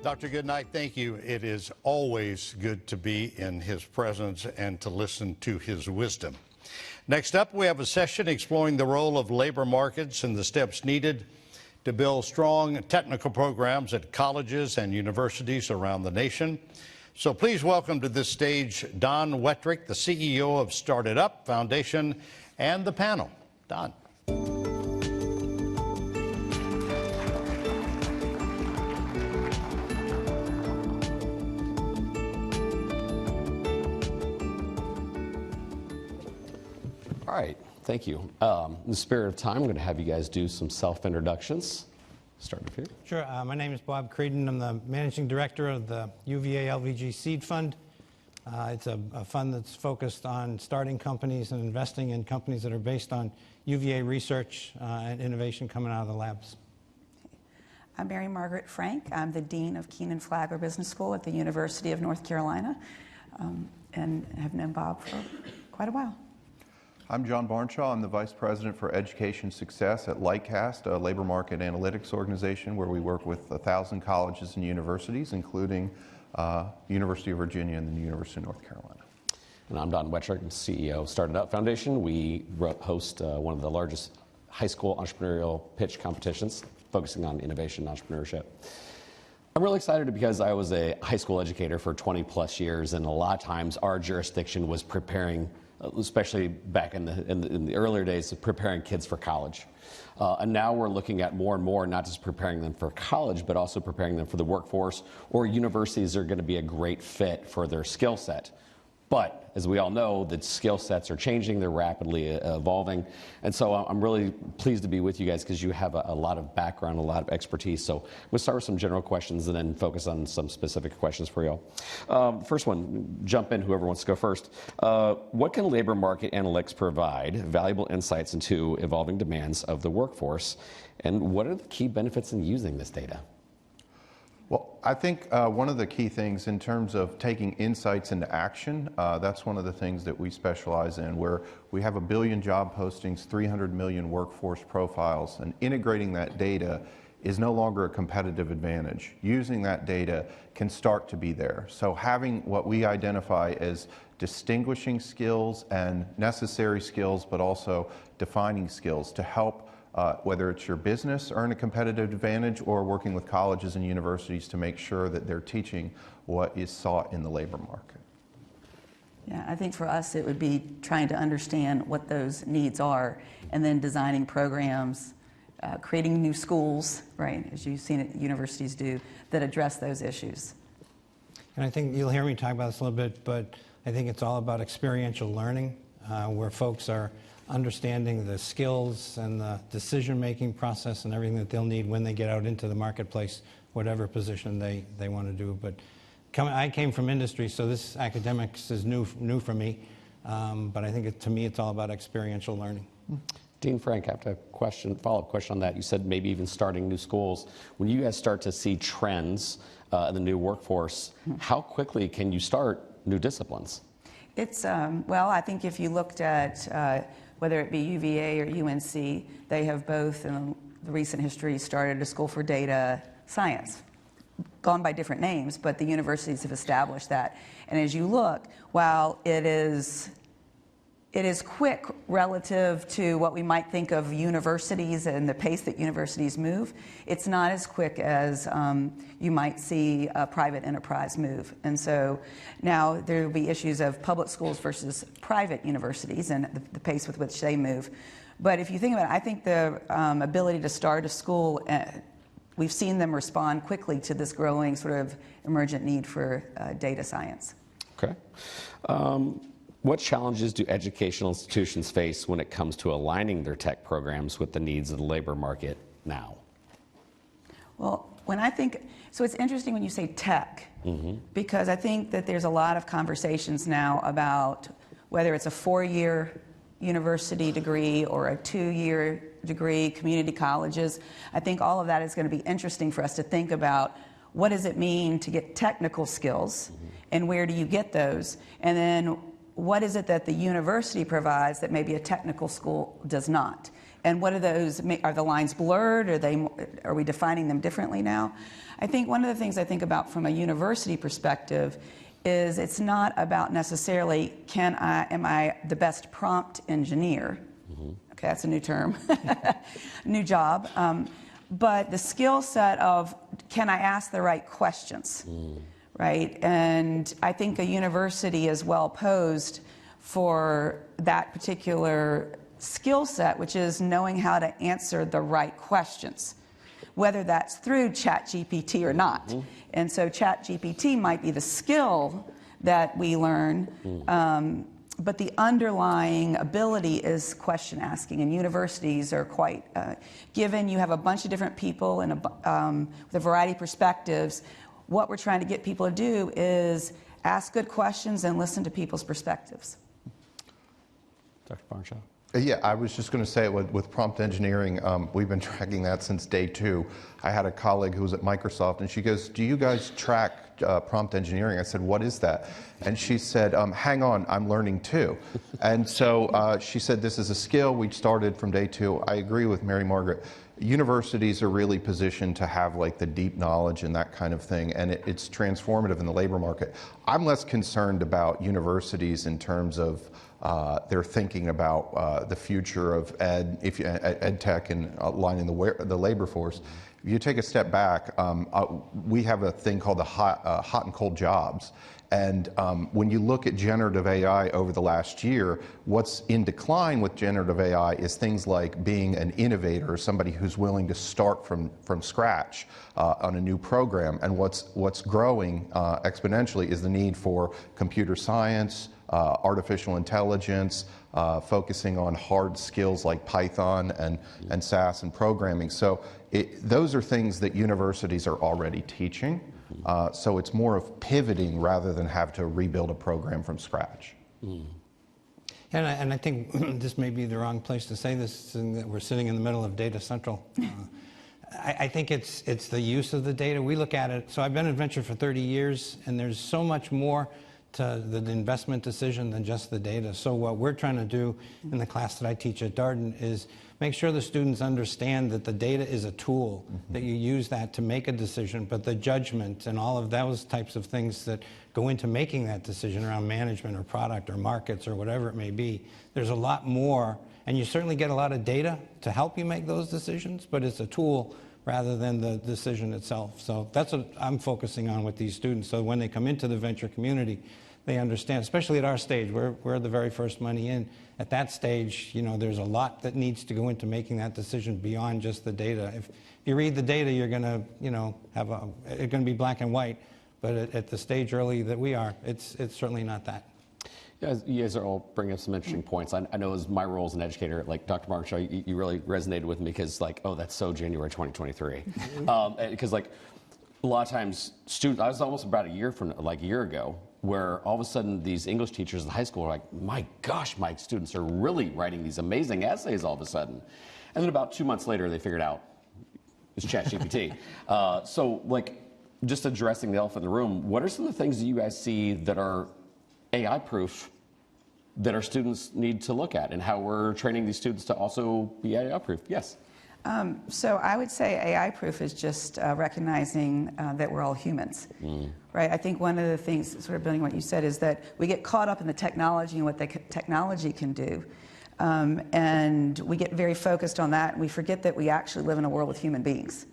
Dr. Goodnight, thank you. It is always good to be in his presence and to listen to his wisdom. Next up, we have a session exploring the role of labor markets and the steps needed to build strong technical programs at colleges and universities around the nation. So please welcome to this stage Don Wettrick, the CEO of Start It Up Foundation, and the panel. Don. All right, thank you. In the spirit of time, I'm going to have you guys do some self-introductions. Start with here. Sure. My name is Bob Creeden. I'm the managing director of the UVA LVG Seed Fund. It's a fund that's focused on starting companies and investing in companies that are based on UVA research and innovation coming out of the labs. I'm Margaret Frank. I'm the dean of Keenan Flagler Business School at the University of North Carolina, and have known Bob for quite a while. I'm John Barnshaw. I'm the Vice President for Education Success at Lightcast, a labor market analytics organization where we work with 1,000 colleges and universities, including the University of Virginia and the University of North Carolina. And I'm Don Wettrick, CEO of Start It Up Foundation. We host one of the largest high school entrepreneurial pitch competitions, focusing on innovation and entrepreneurship. I'm really excited because I was a high school educator for 20 plus years, and a lot of times our jurisdiction was preparing, especially back in the earlier days, of preparing kids for college. And now we're looking at more and more, not just preparing them for college, but also preparing them for the workforce, or universities are going to be a great fit for their skill set. But as we all know, the skill sets are changing, they're rapidly evolving. And so I'm really pleased to be with you guys because you have a lot of background, a lot of expertise. So we'll start with some general questions and then focus on some specific questions for you all. First one, jump in, whoever wants to go first. What can labor market analytics provide valuable insights into evolving demands of the workforce? And what are the key benefits in using this data? Well, I think one of the key things in terms of taking insights into action, that's one of the things that we specialize in, where we have 1 billion job postings, 300 million workforce profiles, and integrating that data is no longer a competitive advantage. Using that data can start to be there. So having what we identify as distinguishing skills and necessary skills, but also defining skills to help whether it's your business earn a competitive advantage or working with colleges and universities to make sure that they're teaching what is sought in the labor market. Yeah, I think for us it would be trying to understand what those needs are and then designing programs, creating new schools, right, as you've seen at universities do, that address those issues. And I think you'll hear me talk about this a little bit, but I think it's all about experiential learning, where folks are understanding the skills and the decision-making process and everything that they'll need when they get out into the marketplace, whatever position they want to do. But I came from industry, so this academics is new for me. But I think to me it's all about experiential learning. Dean Frank, I have a follow-up question on that. You said maybe even starting new schools. When you guys start to see trends in the new workforce, how quickly can you start new disciplines? It's, well, I think if you looked at whether it be UVA or UNC, they have both in the recent history started a school for data science, gone by different names, but the universities have established that. And as you look, while it is quick relative to what we might think of universities and the pace that universities move, it's not as quick as you might see a private enterprise move. And so now there will be issues of public schools versus private universities and the pace with which they move. But if you think about it, I think the ability to start a school, we've seen them respond quickly to this growing sort of emergent need for data science. Okay. What challenges do educational institutions face when it comes to aligning their tech programs with the needs of the labor market now? Well, so it's interesting when you say tech, because I think that there's a lot of conversations now about whether it's a 4-year university degree or a 2-year degree, community colleges. I think all of that is going to be interesting for us to think about. What does it mean to get technical skills, and where do you get those? And then what is it that the university provides that maybe a technical school does not? And what are those? Are the lines blurred? Are we defining them differently now? I think one of the things I think about from a university perspective is it's not about necessarily am I the best prompt engineer? Okay, that's a new term, new job. But the skill set of can I ask the right questions, right? And I think a university is well posed for that particular skill set, which is knowing how to answer the right questions, whether that's through ChatGPT or not. And so ChatGPT might be the skill that we learn, but the underlying ability is question asking, and universities are quite, given you have a bunch of different people and with a variety of perspectives, what we're trying to get people to do is ask good questions and listen to people's perspectives. Dr. Barnshaw? Yeah, I was just going to say with prompt engineering, we've been tracking that since day 2. I had a colleague who was at Microsoft, and she goes, "Do you guys track prompt engineering?" I said, "What is that?" And she said, "Hang on, I'm learning too." And so she said, "This is a skill we started from day 2." I agree with Mary Margaret. Universities are really positioned to have like the deep knowledge and that kind of thing, and it's transformative in the labor market. I'm less concerned about universities in terms of they're thinking about the future of ed tech and aligning the labor force. If you take a step back, we have a thing called the hot and cold jobs. And when you look at generative AI over the last year, what's in decline with generative AI is things like being an innovator, somebody who's willing to start from scratch on a new program. And what's growing exponentially is the need for computer science, artificial intelligence, focusing on hard skills like Python and SAS and programming. So those are things that universities are already teaching. So it's more of pivoting rather than have to rebuild a program from scratch. And I think this may be the wrong place to say this, in that we're sitting in the middle of Data Central. I think it's the use of the data. We look at it. So I've been in venture for 30 years, and there's so much more to the investment decision than just the data. So what we're trying to do in the class that I teach at Darden is make sure the students understand that the data is a tool, that you use that to make a decision, but the judgment and all of those types of things that go into making that decision around management or product or markets or whatever it may be, there's a lot more, and you certainly get a lot of data to help you make those decisions, but it's a tool rather than the decision itself. So that's what I'm focusing on with these students. So when they come into the venture community, they understand, especially at our stage, we're the very first money in. At that stage, you know, there's a lot that needs to go into making that decision beyond just the data. If you read the data, you're going to, you know, it's going to be black and white. But at the stage early that we are, it's certainly not that. You guys are all bringing up some interesting points. I know as my role as an educator, like Dr. Margaret, you really resonated with me because, like, oh, that's so January 2023. Because, like, a lot of times, students, I was almost about a year ago, where all of a sudden these English teachers in high school are like, my gosh, my students are really writing these amazing essays all of a sudden. And then about 2 months later, they figured out it's ChatGPT. So, like, just addressing the elephant in the room, what are some of the things that you guys see that are AI proof that our students need to look at, and how we're training these students to also be AI proof? Yes. So I would say AI proof is just recognizing that we're all humans, right? I think one of the things, sort of building on what you said, is that we get caught up in the technology and what the technology can do. And we get very focused on that, and we forget that we actually live in a world with human beings.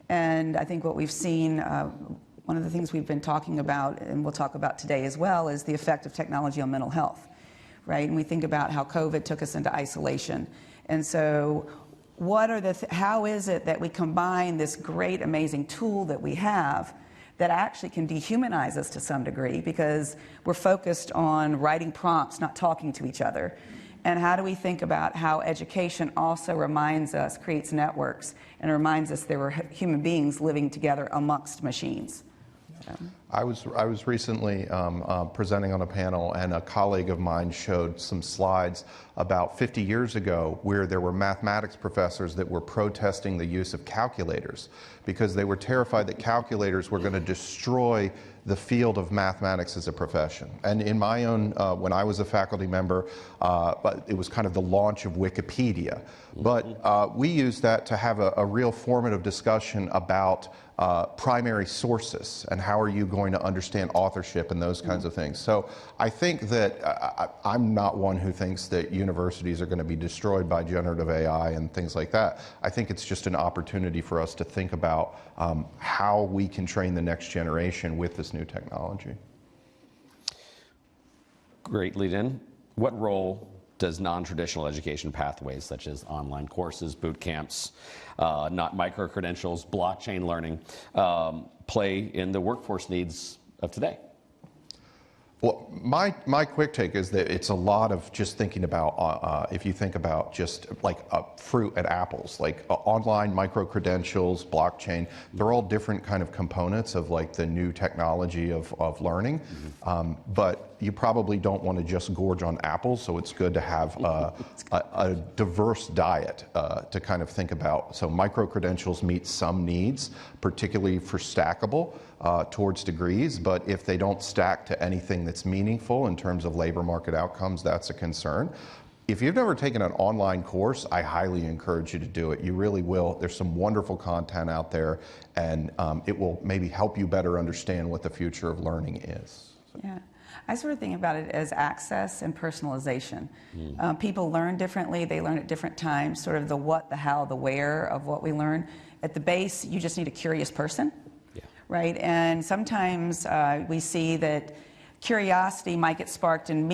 And I think what we've seen, one of the things we've been talking about, and we'll talk about today as well, is the effect of technology on mental health, right? And we think about how COVID took us into isolation. And so how is it that we combine this great, amazing tool that we have that actually can dehumanize us to some degree, because we're focused on writing prompts, not talking to each other? And how do we think about how education also reminds us, creates networks, and reminds us there were human beings living together amongst machines? I was recently presenting on a panel, and a colleague of mine showed some slides about 50 years ago where there were mathematics professors that were protesting the use of calculators because they were terrified that calculators were going to destroy the field of mathematics as a profession. And in my own, when I was a faculty member, but it was kind of the launch of Wikipedia. But we used that to have a real formative discussion about primary sources and how are you going to understand authorship and those kinds of things. So I think that I'm not one who thinks that universities are going to be destroyed by generative AI and things like that. I think it's just an opportunity for us to think about how we can train the next generation with this new technology. Great lead-in. What role does non-traditional education pathways such as online courses, boot camps, not micro-credentials, blockchain learning play in the workforce needs of today? Well, my quick take is that it's a lot of just thinking about, if you think about just like fruit and apples, like online micro-credentials, blockchain, they're all different kind of components of like the new technology of learning. But you probably don't want to just gorge on apples, so it's good to have a diverse diet to kind of think about. So micro-credentials meet some needs, particularly for stackable towards degrees, but if they don't stack to anything that's meaningful in terms of labor market outcomes, that's a concern. If you've never taken an online course, I highly encourage you to do it. You really will. There's some wonderful content out there, and it will maybe help you better understand what the future of learning is. So. Yeah. I sort of think about it as access and personalization. People learn differently, they learn at different times, sort of the what, the how, the where of what we learn. At the base, you just need a curious person, right? And sometimes we see that curiosity might get sparked in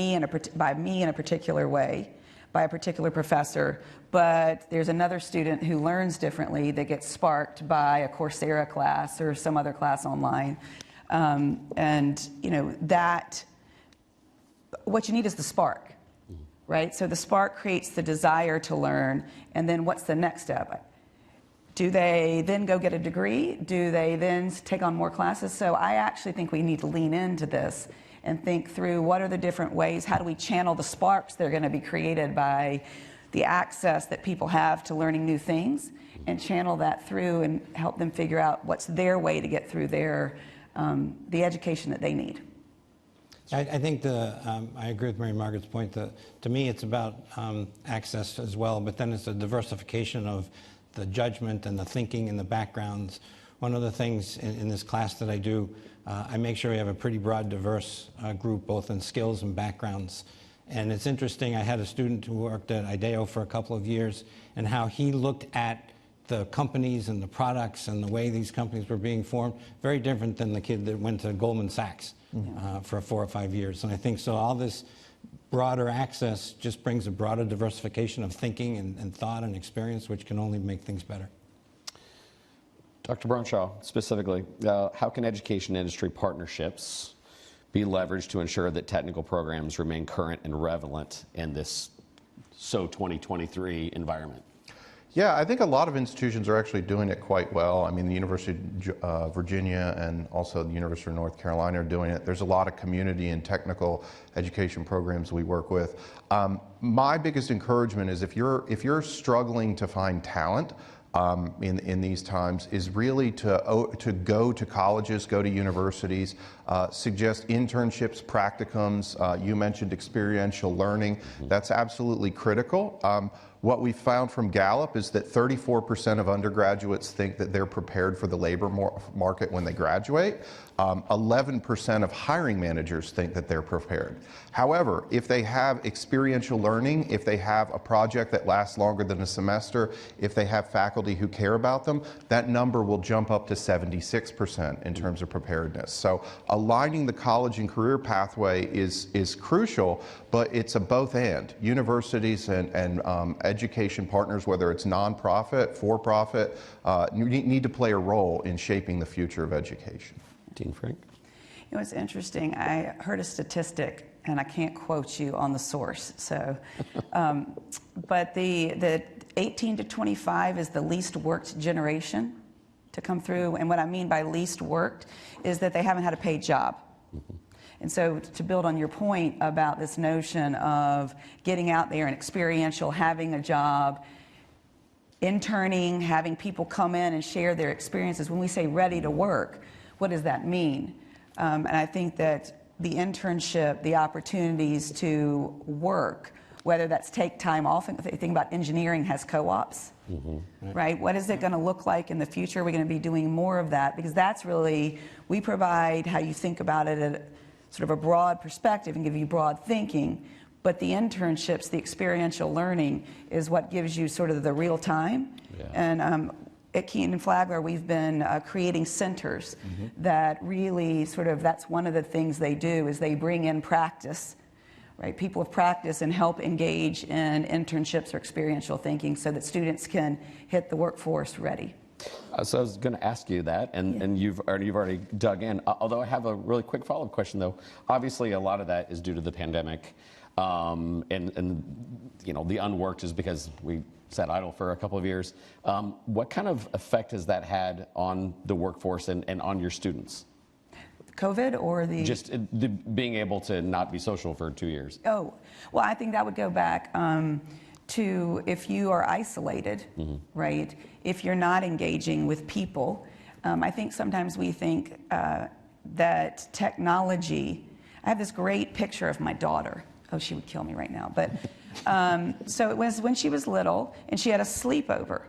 by me in a particular way, by a particular professor, but there's another student who learns differently that gets sparked by a Coursera class or some other class online. And you know, that what you need is the spark, right? So the spark creates the desire to learn, and then what's the next step? Do they then go get a degree? Do they then take on more classes? So I actually think we need to lean into this and think through what are the different ways, how do we channel the sparks that are going to be created by the access that people have to learning new things, and channel that through and help them figure out what's their way to get through their the education that they need. I think I agree with Mary Margaret's point that to me it's about access as well, but then it's a diversification of the judgment and the thinking and the backgrounds. One of the things in this class that I do, I make sure we have a pretty broad, diverse group, both in skills and backgrounds. And it's interesting, I had a student who worked at IDEO for a couple of years, and how he looked at the companies and the products and the way these companies were being formed, very different than the kid that went to Goldman Sachs for 4 or 5 years. And I think so all this broader access just brings a broader diversification of thinking and thought and experience, which can only make things better. Dr. Barnshaw, specifically, how can education industry partnerships be leveraged to ensure that technical programs remain current and relevant in this 2023 environment? Yeah, I think a lot of institutions are actually doing it quite well. I mean, the University of Virginia and also the University of North Carolina are doing it. There's a lot of community and technical education programs we work with. My biggest encouragement is if you're struggling to find talent in these times, is really to go to colleges, go to universities, suggest internships, practicums. You mentioned experiential learning. That's absolutely critical. What we found from Gallup is that 34% of undergraduates think that they're prepared for the labor market when they graduate. 11% of hiring managers think that they're prepared. However, if they have experiential learning, if they have a project that lasts longer than a semester, if they have faculty who care about them, that number will jump up to 76% in terms of preparedness. So aligning the college and career pathway is crucial, but it's a both and. Universities and education partners, whether it's nonprofit, for-profit, need to play a role in shaping the future of education. Dean Frank? You know, it's interesting. I heard a statistic, and I can't quote you on the source. So, but the 18 to 25 is the least worked generation to come through. And what I mean by least worked is that they haven't had a paid job. And so to build on your point about this notion of getting out there and experiential, having a job, interning, having people come in and share their experiences. When we say ready to work, what does that mean? And I think that the internship, the opportunities to work, whether that's take time off, and think about engineering has co-ops, right? What is it going to look like in the future? We're going to be doing more of that, because that's really, we provide how you think about it at sort of a broad perspective and give you broad thinking. But the internships, the experiential learning, is what gives you sort of the real time. Yeah. And at Keaton Flagler, we've been creating centers that really sort of, that's one of the things they do, is they bring in practice, right? People of practice, and help engage in internships or experiential thinking so that students can hit the workforce ready. So I was going to ask you that, and you've already dug in. Although I have a really quick follow-up question, though. Obviously, a lot of that is due to the pandemic, and you know, the unworked is because we sat idle for a couple of years. What kind of effect has that had on the workforce and on your students? COVID or the... Just being able to not be social for 2 years. Oh, well, I think that would go back to if you are isolated, right? If you're not engaging with people. I think sometimes we think that technology... I have this great picture of my daughter. Oh, she would kill me right now. But so it was when she was little, and she had a sleepover.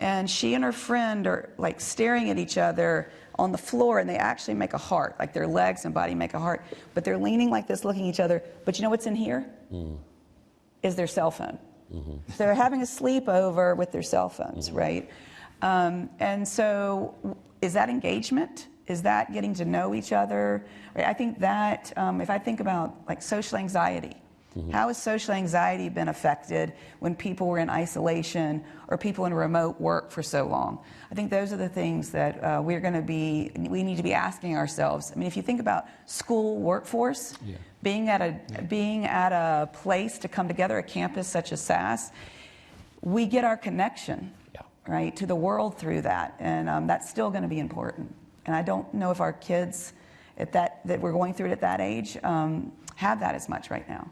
And she and her friend are like staring at each other on the floor, and they actually make a heart, like their legs and body make a heart. But they're leaning like this, looking at each other. But you know what's in here? Is their cell phone. So they're having a sleepover with their cell phones, right? And so is that engagement? Is that getting to know each other? Right? I think that if I think about like social anxiety, how has social anxiety been affected when people were in isolation or people in remote work for so long? I think those are the things that we need to be asking ourselves. I mean, if you think about school workforce, being at a place to come together, a campus such as SAS, we get our connection, right, to the world through that, and that's still going to be important. And I don't know if our kids that we're going through it at that age have that as much right now.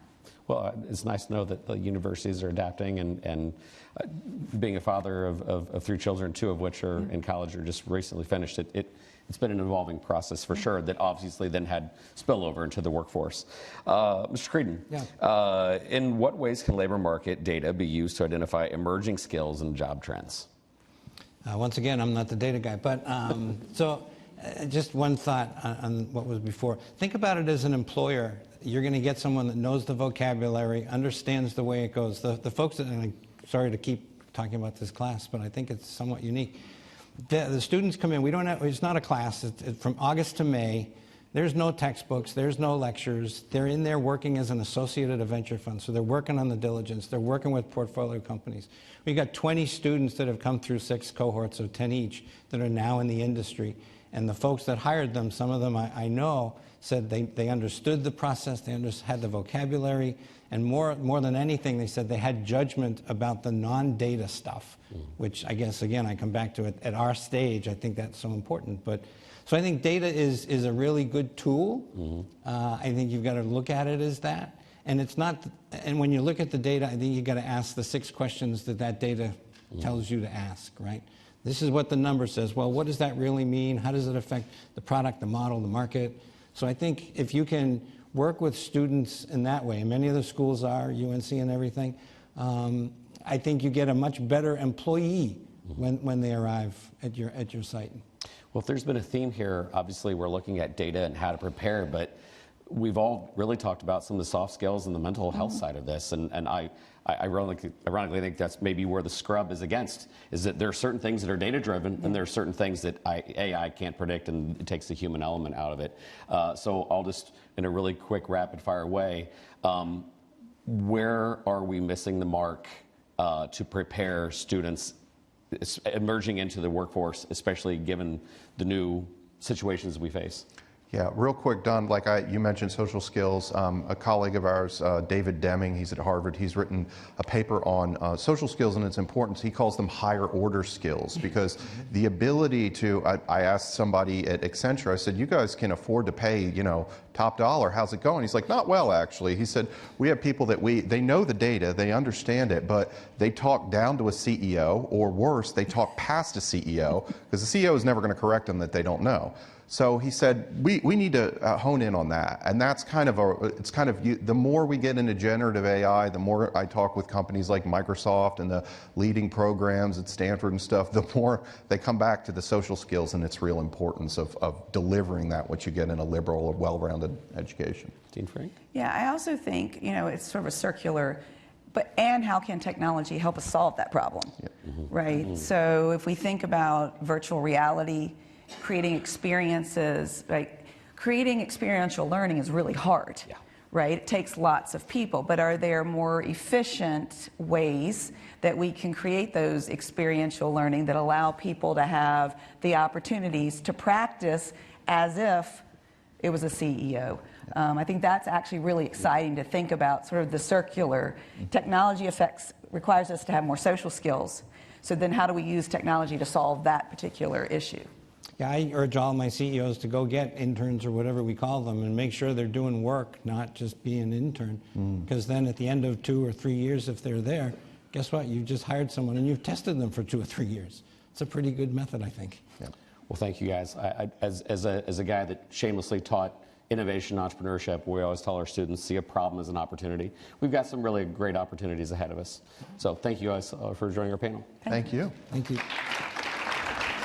Well, it's nice to know that the universities are adapting, and being a father of 3 children, 2 of which are in college or just recently finished, it's been an evolving process for sure that obviously then had spillover into the workforce. Mr. Creeden, in what ways can labor market data be used to identify emerging skills and job trends? Once again, I'm not the data guy, but just one thought on what was before. Think about it as an employer. You're going to get someone that knows the vocabulary, understands the way it goes. The folks that, and I'm sorry to keep talking about this class, but I think it's somewhat unique. The students come in. We don't have, it's not a class. It's from August to May. There's no textbooks. There's no lectures. They're in there working as an associate at a venture fund. So they're working on the diligence. They're working with portfolio companies. We got 20 students that have come through 6 cohorts of 10 each that are now in the industry. And the folks that hired them, some of them I know, said they understood the process, they had the vocabulary, and more than anything, they said they had judgment about the non-data stuff, which I guess, again, I come back to it. At our stage, I think that's so important. So I think data is a really good tool. I think you've got to look at it as that. And it's not, and when you look at the data, I think you've got to ask the 6 questions that data tells you to ask, right? This is what the number says. Well, what does that really mean? How does it affect the product, the model, the market? So I think if you can work with students in that way, and many of the schools are, UNC and everything, I think you get a much better employee when they arrive at your site. Well, if there's been a theme here, obviously we're looking at data and how to prepare, but we've all really talked about some of the soft skills and the mental health side of this, and I ironically think that's maybe where the scrub is against, is that there are certain things that are data-driven, and there are certain things that AI can't predict, and it takes the human element out of it. So I'll just, in a really quick, rapid-fire way, where are we missing the mark to prepare students emerging into the workforce, especially given the new situations we face? Yeah, real quick, Don, you mentioned social skills. A colleague of ours, David Deming, he's at Harvard, he's written a paper on social skills and its importance. He calls them higher order skills because the ability to, I asked somebody at Accenture, I said, you guys can afford to pay, top dollar, how's it going? He's like, not well, actually. He said, we have people that they know the data, they understand it, but they talk down to a CEO, or worse, they talk past a CEO, because the CEO is never going to correct them that they don't know. So he said, we need to hone in on that. And that's the more we get into generative AI, the more I talk with companies like Microsoft and the leading programs at Stanford and stuff, the more they come back to the social skills and its real importance of delivering what you get in a liberal or well-rounded education. Dean Frank? Yeah, I also think, it's sort of a circular, and how can technology help us solve that problem, right? So if we think about virtual reality, creating experiences, creating experiential learning is really hard, right? It takes lots of people, but are there more efficient ways that we can create those experiential learning that allow people to have the opportunities to practice as if it was a CEO? I think that's actually really exciting to think about, sort of the circular. Technology requires us to have more social skills. So then how do we use technology to solve that particular issue? Yeah, I urge all my CEOs to go get interns or whatever we call them and make sure they're doing work, not just be an intern. Because then at the end of 2 or 3 years, if they're there, guess what? You've just hired someone and you've tested them for 2 or 3 years. It's a pretty good method, I think. Yeah. Well, thank you guys. As a guy that shamelessly taught innovation entrepreneurship, we always tell our students, see a problem as an opportunity. We've got some really great opportunities ahead of us. So thank you guys for joining our panel. Thank you. Thank you.